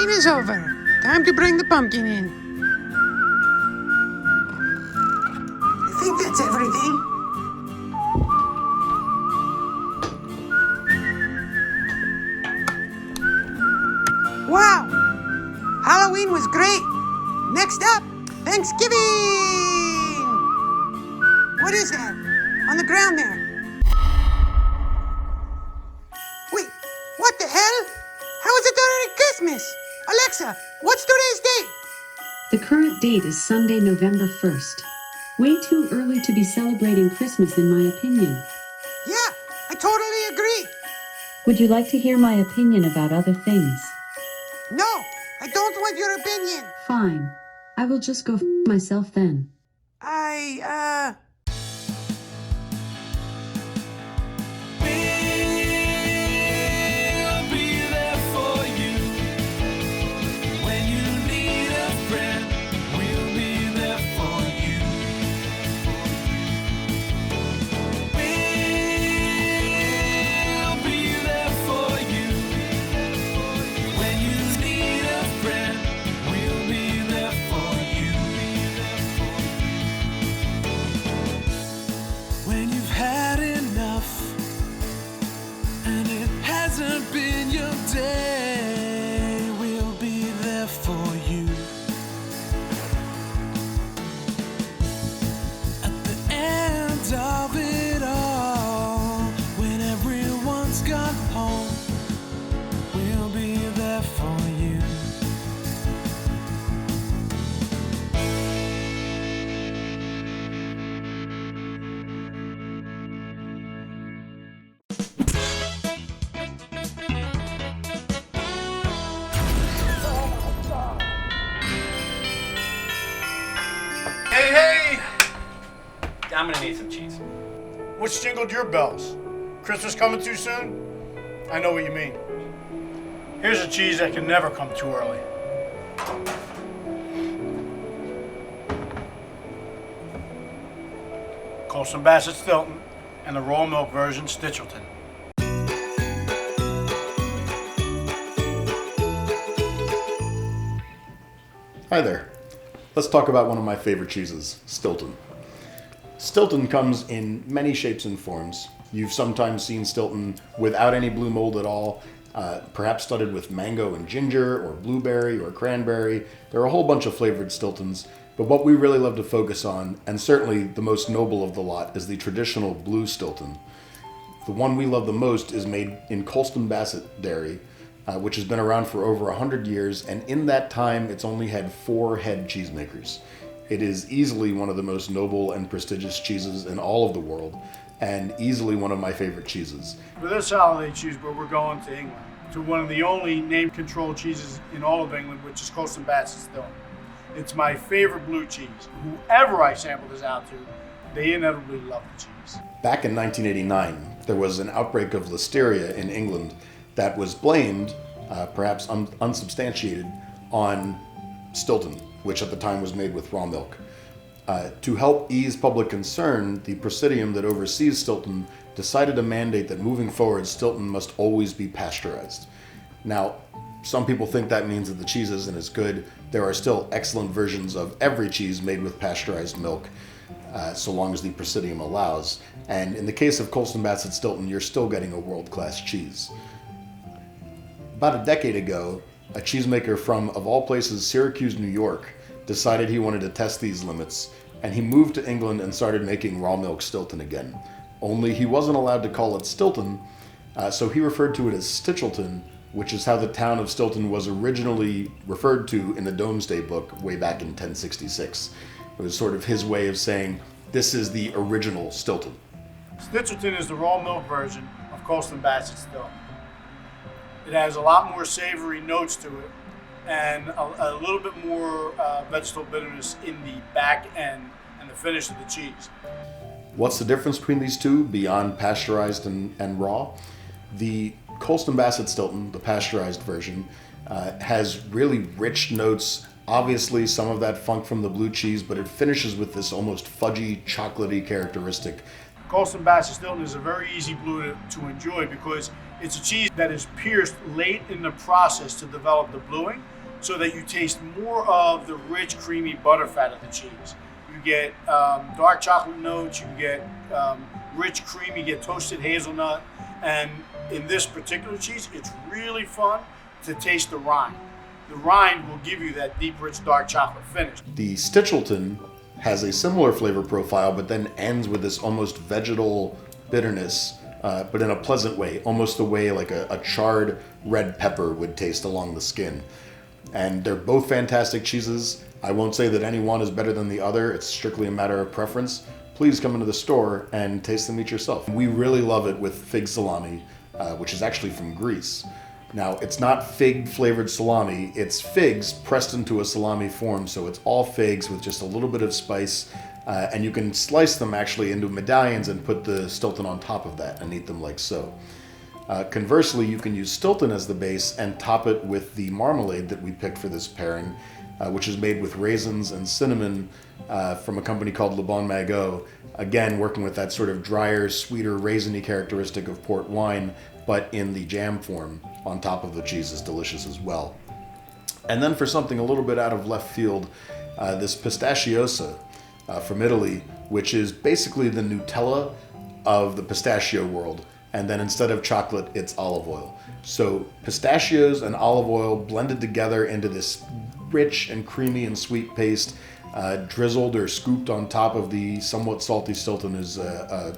Halloween is over. Time to bring the pumpkin in. I think that's everything. Wow! Halloween was great. Next up, Thanksgiving! What is that? On the ground there. Wait, what the hell? How is it already Christmas? Alexa, what's today's date? The current date is Sunday, November 1st. Way too early to be celebrating Christmas, in my opinion. Yeah, I totally agree. Would you like to hear my opinion about other things? No, I don't want your opinion. Fine. I will just go myself then. Hey! I'm gonna need some cheese. What's jingled your bells? Christmas coming too soon? I know what you mean. Here's a cheese that can never come too early. Colston Bassett Stilton and the raw milk version Stichelton. Hi there. Let's talk about one of my favorite cheeses, Stilton. Stilton comes in many shapes and forms. You've sometimes seen Stilton without any blue mold at all, perhaps studded with mango and ginger, or blueberry, or cranberry. There are a whole bunch of flavored Stiltons, but what we really love to focus on, and certainly the most noble of the lot, is the traditional blue Stilton. The one we love the most is made in Colston Bassett Dairy, which has been around for over 100 years, and in that time it's only had 4 head cheesemakers. It is easily one of the most noble and prestigious cheeses in all of the world, and easily one of my favorite cheeses. For this holiday cheese, we're going to England, to one of the only name-controlled cheeses in all of England, which is Colston Bassett Stilton. It's my favorite blue cheese. Whoever I sample this out to, they inevitably love the cheese. Back in 1989, there was an outbreak of listeria in England that was blamed, perhaps unsubstantiated, on Stilton, which at the time was made with raw milk. To help ease public concern, the Presidium that oversees Stilton decided to mandate that moving forward, Stilton must always be pasteurized. Now, some people think that means that the cheese isn't as good. There are still excellent versions of every cheese made with pasteurized milk, so long as the Presidium allows. And in the case of Colston Bassett Stilton, you're still getting a world-class cheese. About a decade ago, a cheesemaker from, of all places, Syracuse, New York, decided he wanted to test these limits, and he moved to England and started making raw milk Stilton again. Only he wasn't allowed to call it Stilton, so he referred to it as Stichelton, which is how the town of Stilton was originally referred to in the Domesday Book way back in 1066. It was sort of his way of saying, this is the original Stilton. Stichelton is the raw milk version of Colston Bassett Stilton. It has a lot more savory notes to it and a little bit more vegetable bitterness in the back end and the finish of the cheese. What's the difference between these two beyond pasteurized and raw? The Colston Bassett Stilton, the pasteurized version, has really rich notes, obviously some of that funk from the blue cheese, but it finishes with this almost fudgy, chocolatey characteristic. Colston Bassett Stilton is a very easy blue to enjoy because it's a cheese that is pierced late in the process to develop the bluing, so that you taste more of the rich, creamy butter fat of the cheese. You get dark chocolate notes, you get rich cream, you get toasted hazelnut, and in this particular cheese, it's really fun to taste the rind. The rind will give you that deep, rich, dark chocolate finish. The Stichelton has a similar flavor profile, but then ends with this almost vegetal bitterness, but in a pleasant way, almost the way like a charred red pepper would taste along the skin. And they're both fantastic cheeses. I won't say that any one is better than the other. It's strictly a matter of preference. Please come into the store and taste them each yourself. We really love it with fig salami, which is actually from Greece. Now, it's not fig flavored salami, it's figs pressed into a salami form, so it's all figs with just a little bit of spice, and you can slice them actually into medallions and put the Stilton on top of that and eat them like so. Conversely, you can use Stilton as the base and top it with the marmalade that we picked for this pairing, which is made with raisins and cinnamon from a company called Bon Magot. Again, working with that sort of drier, sweeter, raisiny characteristic of port wine, but in the jam form on top of the cheese is delicious as well. And then for something a little bit out of left field, this Pastacchiosa from Italy, which is basically the Nutella of the pistachio world. And then instead of chocolate, it's olive oil. So pistachios and olive oil blended together into this rich and creamy and sweet paste, drizzled or scooped on top of the somewhat salty Stilton is a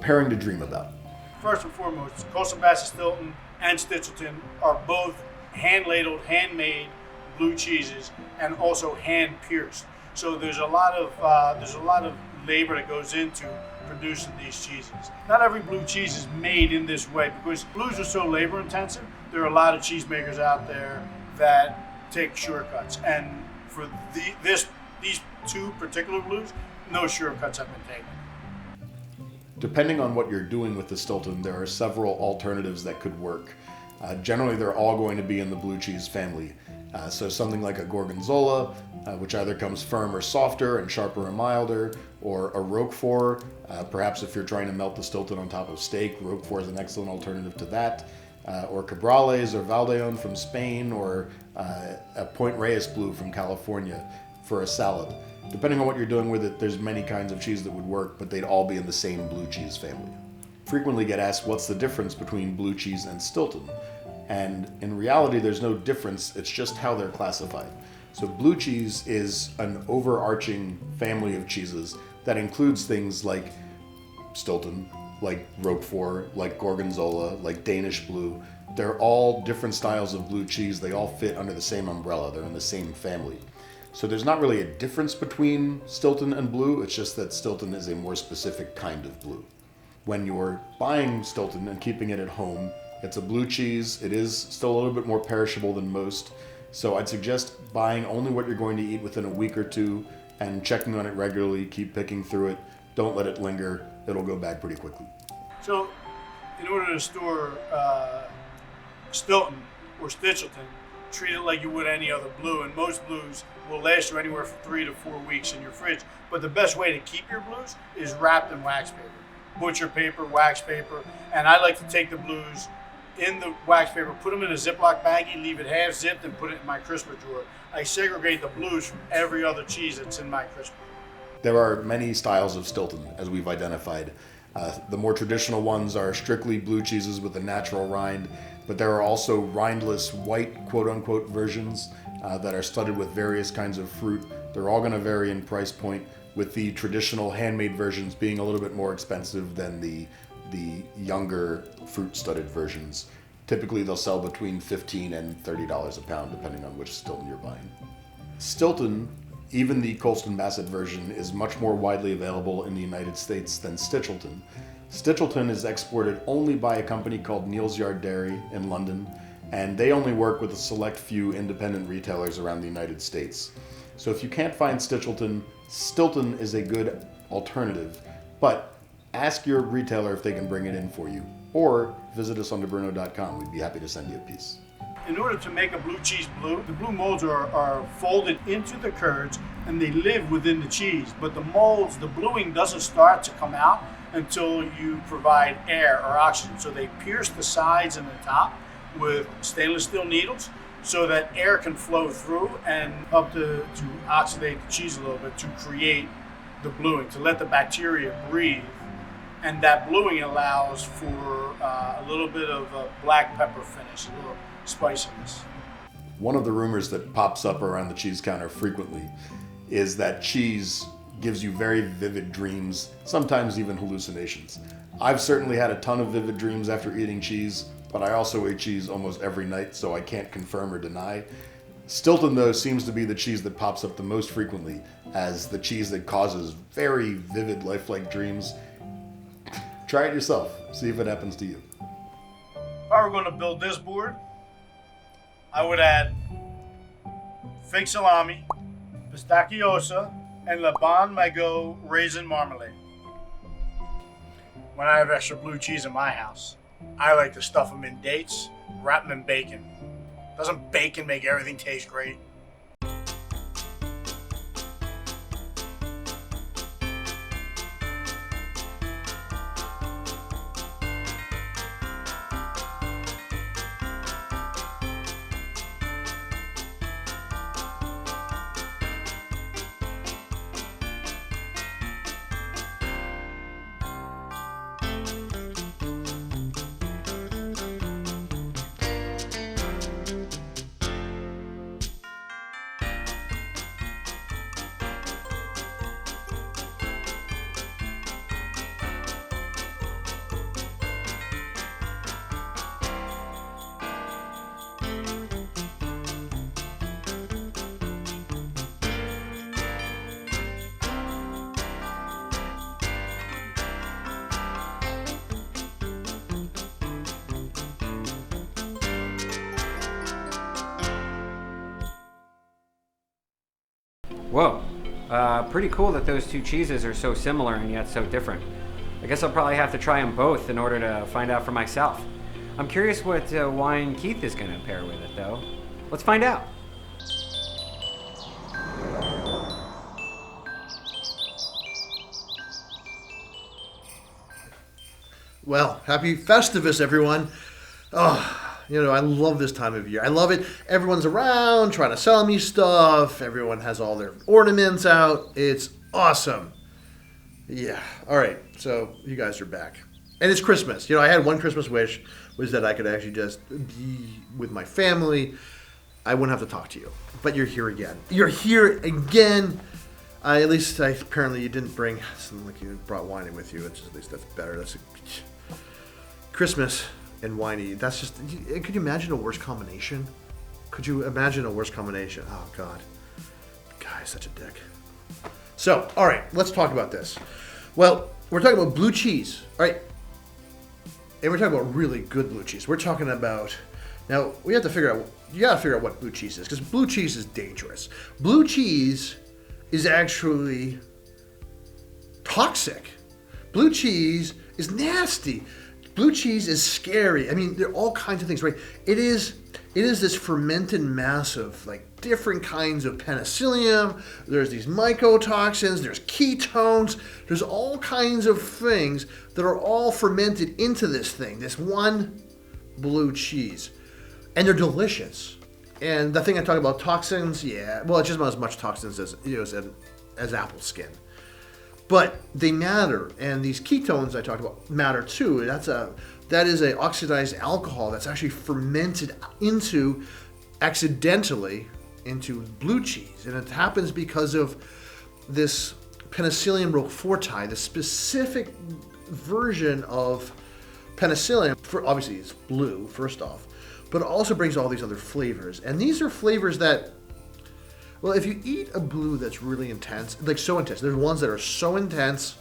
pairing to dream about. First and foremost, Colston, Bassett, Stilton, and Stichelton are both hand-ladled, handmade blue cheeses, and also hand-pierced. So there's a lot of labor that goes into producing these cheeses. Not every blue cheese is made in this way because blues are so labor-intensive. There are a lot of cheesemakers out there that take shortcuts, and for these two particular blues, no shortcuts have been taken. Depending on what you're doing with the Stilton, there are several alternatives that could work. Generally, they're all going to be in the blue cheese family. So something like a Gorgonzola, which either comes firm or softer and sharper or milder, or a Roquefort. Perhaps if you're trying to melt the Stilton on top of steak, Roquefort is an excellent alternative to that. Or Cabrales or Valdeón from Spain, or a Point Reyes Blue from California for a salad. Depending on what you're doing with it, there's many kinds of cheese that would work, but they'd all be in the same blue cheese family. Frequently get asked what's the difference between blue cheese and Stilton. And in reality, there's no difference, it's just how they're classified. So blue cheese is an overarching family of cheeses that includes things like Stilton, like Roquefort, like Gorgonzola, like Danish blue. They're all different styles of blue cheese. They all fit under the same umbrella. They're in the same family. So there's not really a difference between Stilton and blue. It's just that Stilton is a more specific kind of blue. When you're buying Stilton and keeping it at home, it's a blue cheese. It is still a little bit more perishable than most. So I'd suggest buying only what you're going to eat within a week or two and checking on it regularly. Keep picking through it. Don't let it linger. It'll go bad pretty quickly. So in order to store Stilton or Stichelton, treat it like you would any other blue, and most blues will last you anywhere from 3 to 4 weeks in your fridge. But the best way to keep your blues is wrapped in wax paper, butcher paper, wax paper, and I like to take the blues in the wax paper, put them in a Ziploc baggie, leave it half zipped, and put it in my crisper drawer. I segregate the blues from every other cheese that's in my crisper. There are many styles of Stilton, as we've identified. The more traditional ones are strictly blue cheeses with a natural rind, but there are also rindless white quote-unquote versions that are studded with various kinds of fruit. They're all going to vary in price point, with the traditional handmade versions being a little bit more expensive than the younger fruit-studded versions. Typically they'll sell between $15 and $30 a pound, depending on which Stilton you're buying. Stilton, even the Colston Bassett version, is much more widely available in the United States than Stichelton. Stichelton is exported only by a company called Neal's Yard Dairy in London, and they only work with a select few independent retailers around the United States. So if you can't find Stichelton, Stilton is a good alternative, but ask your retailer if they can bring it in for you, or visit us on Bruno.com. We'd be happy to send you a piece. In order to make a blue cheese blue, the blue molds are folded into the curds and they live within the cheese. But the molds, the bluing doesn't start to come out until you provide air or oxygen. So they pierce the sides and the top with stainless steel needles, so that air can flow through and help to oxidate the cheese a little bit to create the bluing, to let the bacteria breathe. And that bluing allows for a little bit of a black pepper finish, a little spiciness. One of the rumors that pops up around the cheese counter frequently is that cheese gives you very vivid dreams, sometimes even hallucinations. I've certainly had a ton of vivid dreams after eating cheese, but I also eat cheese almost every night, so I can't confirm or deny. Stilton, though, seems to be the cheese that pops up the most frequently as the cheese that causes very vivid, lifelike dreams. Try it yourself. See if it happens to you. If I were going to build this board, I would add fig salami, pistacchiosa, and Bon Magot Raisin Marmalade. When I have extra blue cheese in my house, I like to stuff them in dates, wrap them in bacon. Doesn't bacon make everything taste great? Whoa, pretty cool that those two cheeses are so similar and yet so different. I guess I'll probably have to try them both in order to find out for myself. I'm curious what wine Keith is going to pair with it, though. Let's find out. Well, happy Festivus, everyone. Oh, I love this time of year. I love it. Everyone's around trying to sell me stuff. Everyone has all their ornaments out. It's awesome. Yeah. All right. So you guys are back. And it's Christmas. I had one Christmas wish, was that I could actually just be with my family. I wouldn't have to talk to you. But you're here again. You're here again. Apparently you didn't bring something like you brought Whining with you. At least that's better. That's Christmas and Whiney. That's just, could you imagine a worse combination? Could you imagine a worse combination? Oh, God. Guy's such a dick. So, all right, let's talk about this. Well, we're talking about blue cheese, all right? And we're talking about really good blue cheese. We're talking about, now, you got to figure out what blue cheese is, because blue cheese is dangerous. Blue cheese is actually toxic. Blue cheese is nasty. Blue cheese is scary. I mean, there are all kinds of things, right? It is this fermented mass of different kinds of penicillium. There's these mycotoxins. There's ketones. There's all kinds of things that are all fermented into this thing, this one blue cheese, and they're delicious. And the thing I talk about toxins, yeah, well, it's just about as much toxins as apple skin. But they matter, and these ketones I talked about matter too. That is a oxidized alcohol that's actually fermented accidentally into blue cheese, and it happens because of this Penicillium roqueforti, the specific version of penicillium. Obviously, it's blue first off, but it also brings all these other flavors, and these are flavors that. Well, if you eat a blue that's really intense, so intense, there's ones that are so intense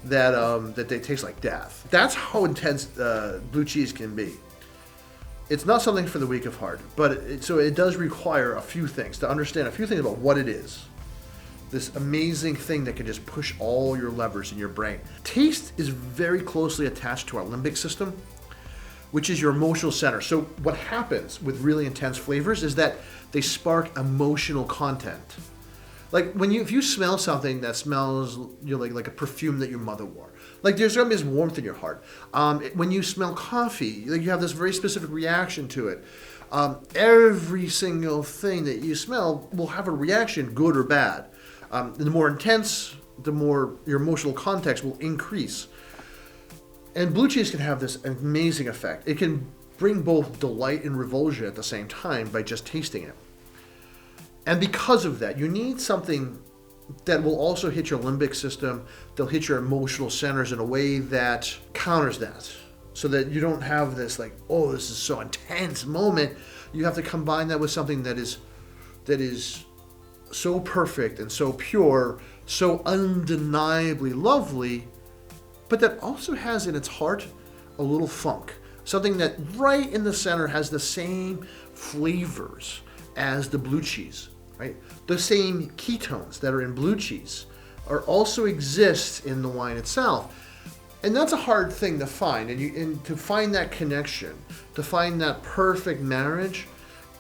that they taste like death. That's how intense blue cheese can be. It's not something for the weak of heart, but it does require a few things, to understand a few things about what it is. This amazing thing that can just push all your levers in your brain. Taste is very closely attached to our limbic system, which is your emotional center. So what happens with really intense flavors is that they spark emotional content. Like if you smell something that smells like a perfume that your mother wore, there's gonna be this warmth in your heart. When you smell coffee, you have this very specific reaction to it. Every single thing that you smell will have a reaction, good or bad. The more intense, the more your emotional context will increase. And blue cheese can have this amazing effect. It can bring both delight and revulsion at the same time by just tasting it. And because of that, you need something that will also hit your limbic system, they'll hit your emotional centers in a way that counters that. So that you don't have this like, oh, this is so intense moment. You have to combine that with something that is so perfect and so pure, so undeniably lovely, but that also has in its heart a little funk. Something that right in the center has the same flavors as the blue cheese, right? The same ketones that are in blue cheese also exist in the wine itself. And that's a hard thing to find. And to find that connection, to find that perfect marriage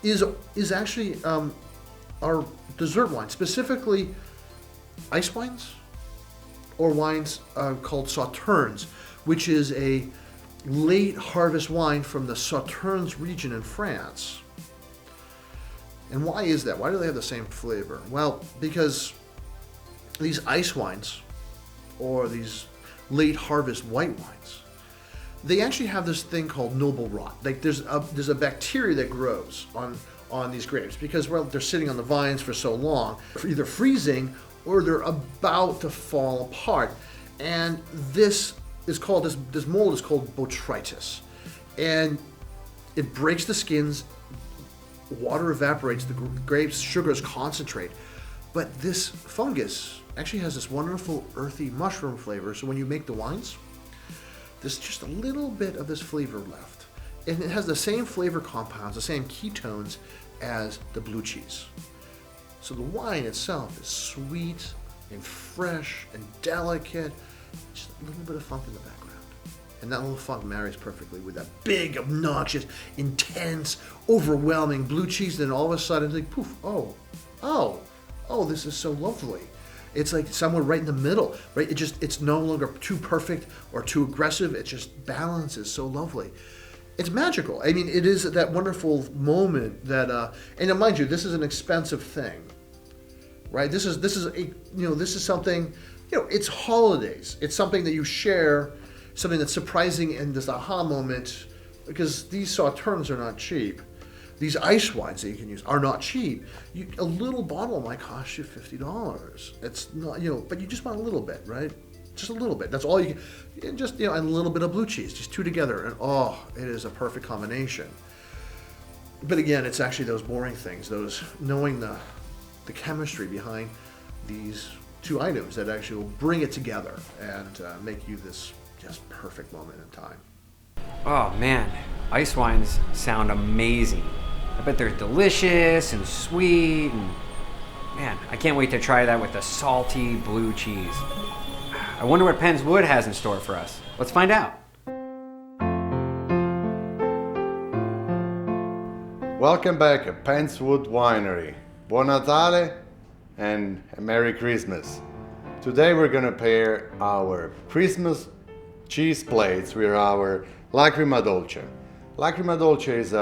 is actually our dessert wine, specifically ice wines or wines called sauternes, which is a late harvest wine from the Sauternes region in France. And why is that? Why do they have the same flavor? Well, because these ice wines or these late harvest white wines, they actually have this thing called noble rot. Like there's a bacteria that grows on these grapes because, well, they're sitting on the vines for so long, either freezing or they're about to fall apart. And this mold is called botrytis. And it breaks the skins, water evaporates, the grapes, sugars concentrate. But this fungus actually has this wonderful earthy mushroom flavor. So when you make the wines, there's just a little bit of this flavor left. And it has the same flavor compounds, the same ketones as the blue cheese. So the wine itself is sweet and fresh and delicate, just a little bit of funk in the background. And that little funk marries perfectly with that big, obnoxious, intense, overwhelming blue cheese. Then all of a sudden it's like, poof, oh, this is so lovely. It's like somewhere right in the middle, right? It's no longer too perfect or too aggressive. It just balances so lovely. It's magical. I mean, it is that wonderful moment that, and mind you, this is an expensive thing, right? This is something, it's holidays. It's something that you share, something that's surprising and this aha moment, because these sauternes are not cheap. These ice wines that you can use are not cheap. A little bottle might cost you $50. It's not, but you just want a little bit, right? Just a little bit. That's all you can. And just, and a little bit of blue cheese, just two together, and it is a perfect combination. But again, it's actually those boring things, those knowing the chemistry behind these two items that actually will bring it together and make you this just perfect moment in time. Oh man, ice wines sound amazing. I bet they're delicious and sweet, and man, I can't wait to try that with the salty blue cheese. I wonder what Penns Wood has in store for us. Let's find out. Welcome back at Penns Woods Winery. Buon Natale and a Merry Christmas. Today we're gonna pair our Christmas cheese plates with our Lacrima Dolce. Lacrima Dolce is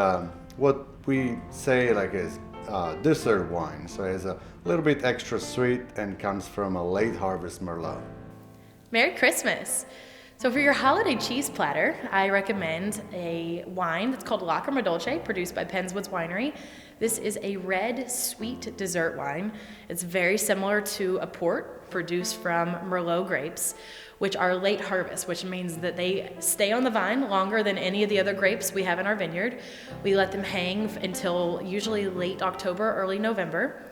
what we say like is dessert wine, so it's a little bit extra sweet and comes from a late harvest Merlot. Merry Christmas! So for your holiday cheese platter, I recommend a wine that's called Lacrima Dolce, produced by Penns Woods Winery. This is a red, sweet dessert wine. It's very similar to a port produced from Merlot grapes, which are late harvest, which means that they stay on the vine longer than any of the other grapes we have in our vineyard. We let them hang until usually late October, early November.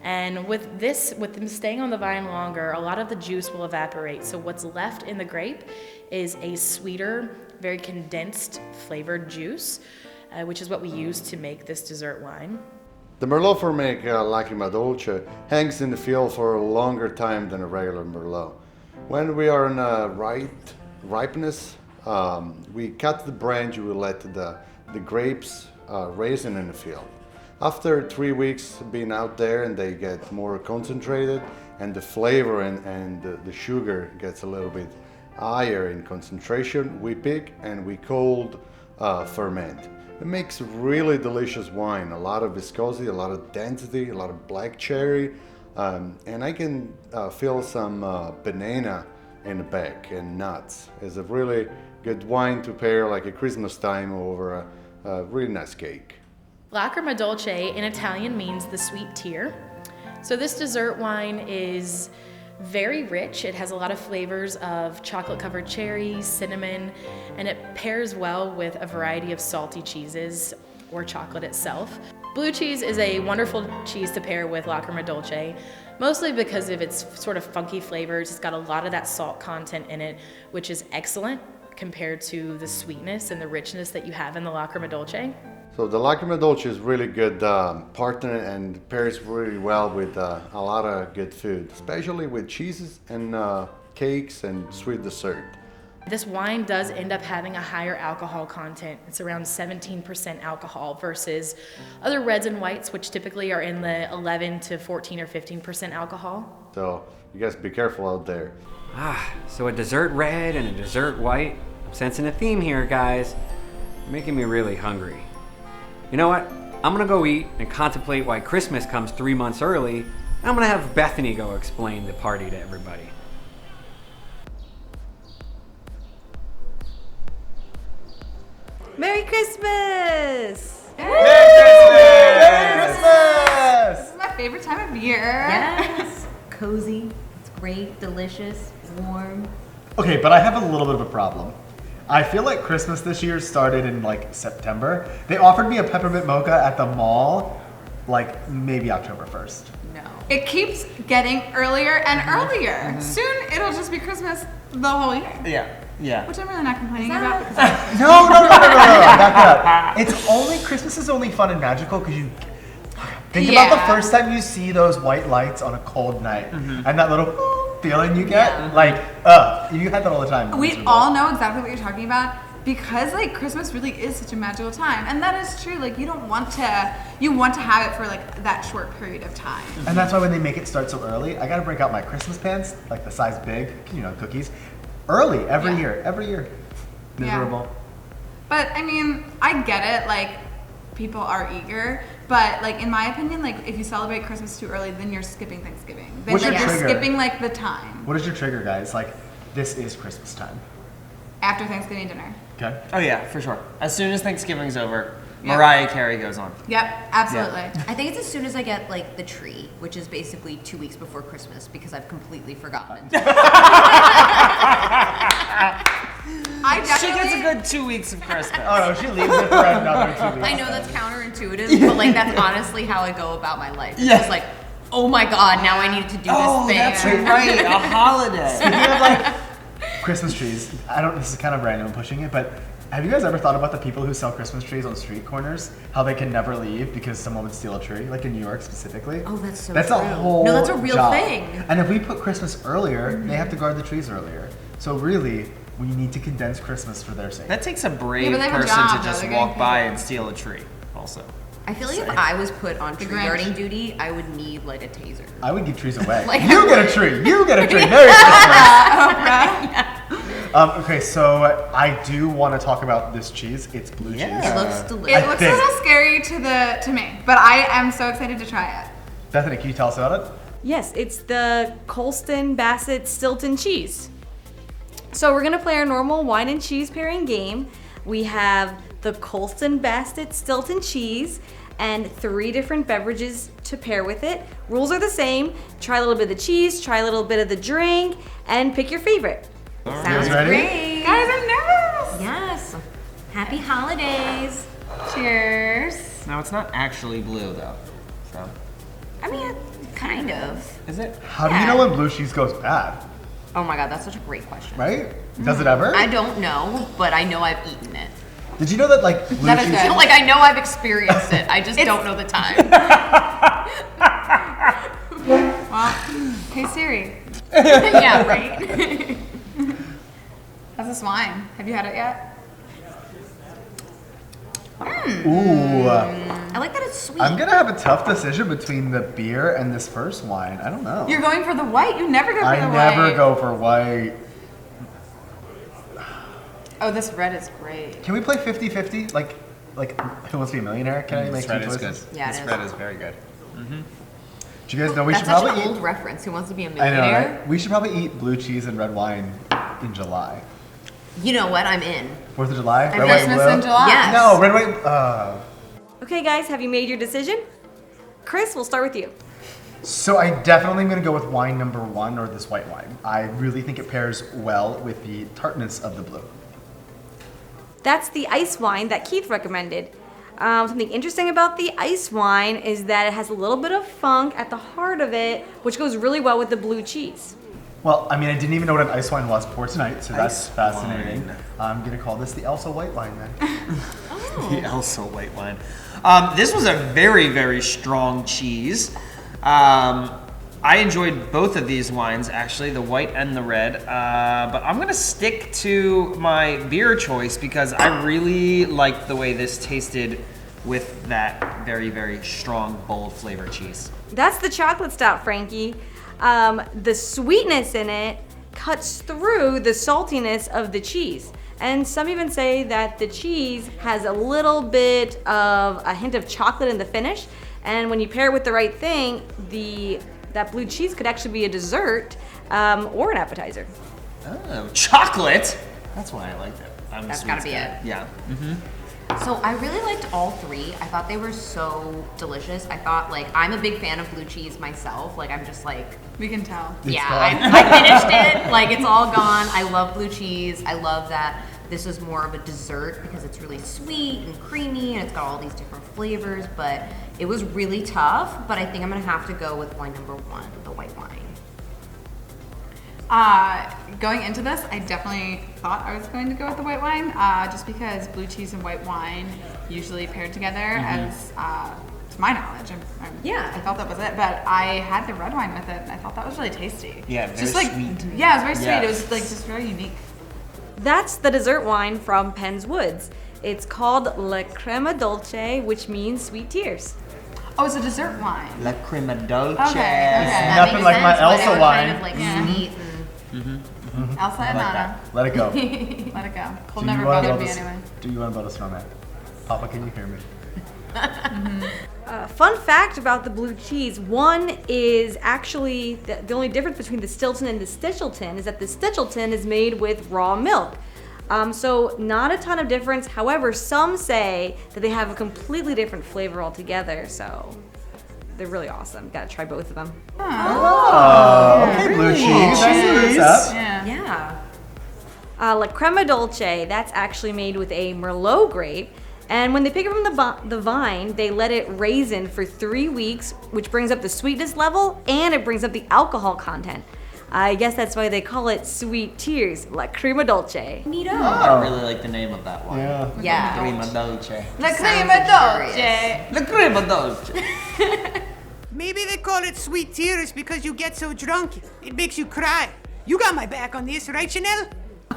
And with them staying on the vine longer, a lot of the juice will evaporate. So what's left in the grape is a sweeter, very condensed flavored juice, which is what we use to make this dessert wine. The Merlot for make Lacrima Dolce hangs in the field for a longer time than a regular Merlot. When we are in ripeness, we cut the branch, we let the grapes raisin in the field. After 3 weeks being out there and they get more concentrated and the flavor and the sugar gets a little bit higher in concentration, we pick and we cold ferment. It makes really delicious wine. A lot of viscosity, a lot of density, a lot of black cherry, and I can feel some banana in the back and nuts. It's a really good wine to pair like at Christmas time over a really nice cake. Lacrima Dolce in Italian means the sweet tear. So this dessert wine is very rich. It has a lot of flavors of chocolate-covered cherries, cinnamon, and it pairs well with a variety of salty cheeses or chocolate itself. Blue cheese is a wonderful cheese to pair with Lacrima Dolce, mostly because of its sort of funky flavors. It's got a lot of that salt content in it, which is excellent compared to the sweetness and the richness that you have in the Lacrima Dolce. So the Lacrima Dolce is really good partner and pairs really well with a lot of good food, especially with cheeses and cakes and sweet dessert. This wine does end up having a higher alcohol content. It's around 17% alcohol versus other reds and whites, which typically are in the 11 to 14 or 15% alcohol. So you guys be careful out there. So a dessert red and a dessert white. I'm sensing a theme here, guys. You're making me really hungry. You know what? I'm gonna go eat and contemplate why Christmas comes 3 months early. And I'm gonna have Bethany go explain the party to everybody. Merry Christmas! Merry Christmas! This is my favorite time of year. Yes. Cozy. It's great, delicious, it's warm. Okay, but I have a little bit of a problem. I feel like Christmas this year started in like September. They offered me a peppermint mocha at the mall like maybe October 1st. No. It keeps getting earlier and earlier. Soon it'll just be Christmas the whole year. Yeah. Which I'm really not complaining about. Because No. Back up. It's only, Christmas is only fun and magical because you think about the first time you see those white lights on a cold night and that little feeling you get. You had that all the time. we all know exactly what you're talking about because like Christmas really is such a magical time, and that is true. Like you want to have it for like that short period of time. And that's why when they make it start so early, I gotta break out my Christmas pants, like the size big, cookies, early every year. Miserable. But I mean, I get it. Like people are eager, but like in my opinion, like if you celebrate Christmas too early, then you're skipping Thanksgiving. Then What's your you're trigger? skipping like the time What is your trigger, guys? Like, this is Christmas time. after Thanksgiving dinner. Okay. Oh yeah, for sure. As soon as Thanksgiving's over, Yeah. Mariah Carey goes on. Yep, absolutely. I think it's as soon as I get like the tree, which is basically 2 weeks before Christmas because I've completely forgotten. She gets a good 2 weeks of Christmas. Oh no, she leaves it for another 2 weeks. I know that's counterintuitive, but like that's honestly how I go about my life. It's just like, oh my god, now I need to do this thing. That's right, a holiday. Speaking of like Christmas trees, this is kind of random, I'm pushing it, but have you guys ever thought about the people who sell Christmas trees on street corners? How they can never leave because someone would steal a tree, like in New York specifically? Oh, that's so That's true. a whole No, that's a real job. thing. And if we put Christmas earlier, they have to guard the trees earlier. So really, we need to condense Christmas for their sake. That takes a brave but they have a person job, to just though. They're walk getting by paid. and steal a tree, also. I feel like if I was put on tree Grinch. guarding duty, I would need like a taser. I would give trees away. Like- You get a tree. You get a tree. Merry Christmas. Okay, so I do want to talk about this cheese. It's blue cheese. It looks delicious. It looks a little scary to me, but I am so excited to try it. Bethany, can you tell us about it? Yes, it's the Colston, Bassett, Stilton cheese. So we're gonna play our normal wine and cheese pairing game. We have the Colston, Bassett, Stilton cheese and 3 different beverages to pair with it. Rules are the same. Try a little bit of the cheese, try a little bit of the drink, and pick your favorite. Sounds ready? great. Guys, I'm nervous. Yes. Happy holidays. Cheers. Now, it's not actually blue, though. So, I mean, kind of. is it? How do you know when blue cheese goes bad? Oh my god, that's such a great question. Right? Does it ever? I don't know, but I know I've eaten it. Did you know that like blue That is cheese? good. Like I know I've experienced it. I just don't know the time. Well, hey Siri, Yeah, right? how's this wine? Have you had it yet? Ooh. I like that it's sweet. I'm gonna have a tough decision between the beer and this first wine. I don't know. You're going for the white? You never go for I the never white. go for white. Oh, this red is great. Can we play 50-50? Like, like Who Wants to Be a Millionaire? Can I make spread two is choices? good. Yeah, the it spread is. is very good. Do you guys know we That's should such probably an eat? old reference. Who Wants to Be a I know, Millionaire? right? We should probably eat blue cheese and red wine in July. You know what? I'm in. 4th of July? And Red, white, Christmas blue? in July. Yes. No, red, white. Okay, guys, have you made your decision? Chris, we'll start with you. So I definitely am going to go with wine number 1, or this white wine. I really think it pairs well with the tartness of the blue. That's the ice wine that Keith recommended. Something interesting about the ice wine is that it has a little bit of funk at the heart of it, which goes really well with the blue cheese. Well, I mean, I didn't even know what an ice wine was before tonight, so that's fascinating. I'm going to call this the Elsa white wine then. The Elsa white wine. This was a very, very strong cheese. I enjoyed both of these wines, actually, the white and the red. But I'm going to stick to my beer choice because I really liked the way this tasted with that very, very strong, bold flavor cheese. That's the chocolate stout, Frankie. The sweetness in it cuts through the saltiness of the cheese. And some even say that the cheese has a little bit of a hint of chocolate in the finish. And when you pair it with the right thing, that blue cheese could actually be a dessert or an appetizer. Oh, chocolate? That's why I liked it. That's gotta be it. Yeah. So I really liked all three. I thought they were so delicious. I thought, like, I'm a big fan of blue cheese myself. Like, I'm just like... We can tell. I finished it. Like, it's all gone. I love blue cheese. I love that this is more of a dessert because it's really sweet and creamy and it's got all these different flavors. But it was really tough. But I think I'm going to have to go with wine number 1, the white wine. Going into this, I definitely thought I was going to go with the white wine, just because blue cheese and white wine usually paired together, as to my knowledge. I thought that was it, but I had the red wine with it, and I thought that was really tasty. Yeah, very just like, sweet. Yeah, it was very Yeah. sweet. It was like just very unique. That's the dessert wine from Penns Woods. It's called Lacrima Dolce, which means sweet tears. Oh, it's a dessert wine. Lacrima Dolce. Okay. That Nothing makes like sense, my why they Elsa were wine. kind of like sweet and... Elsa and Anna. Let it go. Let it go. Cold Do you never wanna bothered build me a- anyway. Do you want to build a snowman? Papa, can you hear me? Fun fact about the blue cheese, one is actually, the only difference between the Stilton and the Stichelton is that the Stichelton is made with raw milk. So not a ton of difference. However, some say that they have a completely different flavor altogether. So they're really awesome. Gotta try both of them. Oh, okay, blue cheese. That's what's up. Yeah. La Crema Dolce, that's actually made with a Merlot grape. And when they pick it from the vine, they let it raisin for 3 weeks, which brings up the sweetness level and it brings up the alcohol content. I guess that's why they call it sweet tears, Lacrima Dolce. Neato. I really like the name of that one. Yeah. Lacrima Dolce. Lacrima Dolce. Lacrima Dolce. Maybe they call it sweet tears because you get so drunk, it makes you cry. You got my back on this, right, Chanel?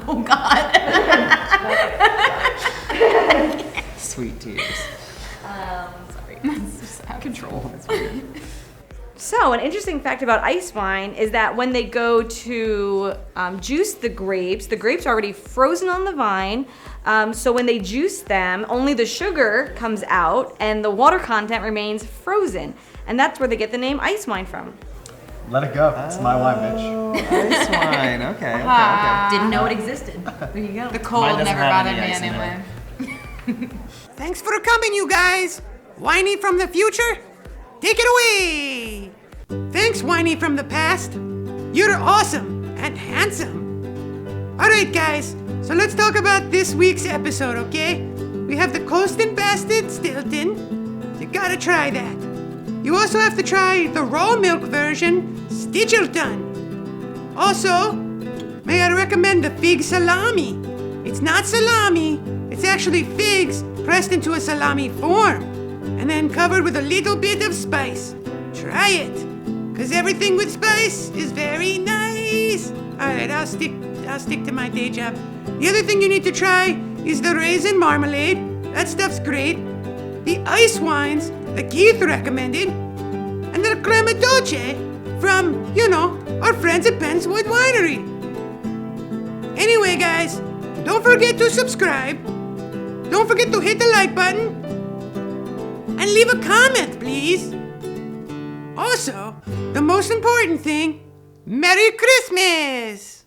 Oh, God. Sweet tears. Sorry. Control. That's weird. So, an interesting fact about ice wine is that when they go to juice the grapes are already frozen on the vine. So when they juice them, only the sugar comes out and the water content remains frozen. And that's where they get the name ice wine from. Let it go. It's my wine, bitch. Ice wine. Okay. Didn't know it existed. There you go. The cold Mine doesn't never have bothered any me ice in anyway. Thanks for coming, you guys. Whiny from the future, take it away. Thanks, Whiny from the past. You're awesome and handsome. All right, guys. So let's talk about this week's episode, okay? We have the Colston Bastard Stilton. You gotta try that. You also have to try the raw milk version, Stichelton. Also, may I recommend the fig salami? It's not salami, it's actually figs pressed into a salami form and then covered with a little bit of spice. Try it, cause everything with spice is very nice. All right, I'll stick to my day job. The other thing you need to try is the raisin marmalade. That stuff's great. The ice wines that Keith recommended, and the crema dolce from, our friends at Penns Woods Winery. Anyway, guys, don't forget to subscribe. don't forget to hit the like button. And leave a comment, please. Also, the most important thing, Merry Christmas!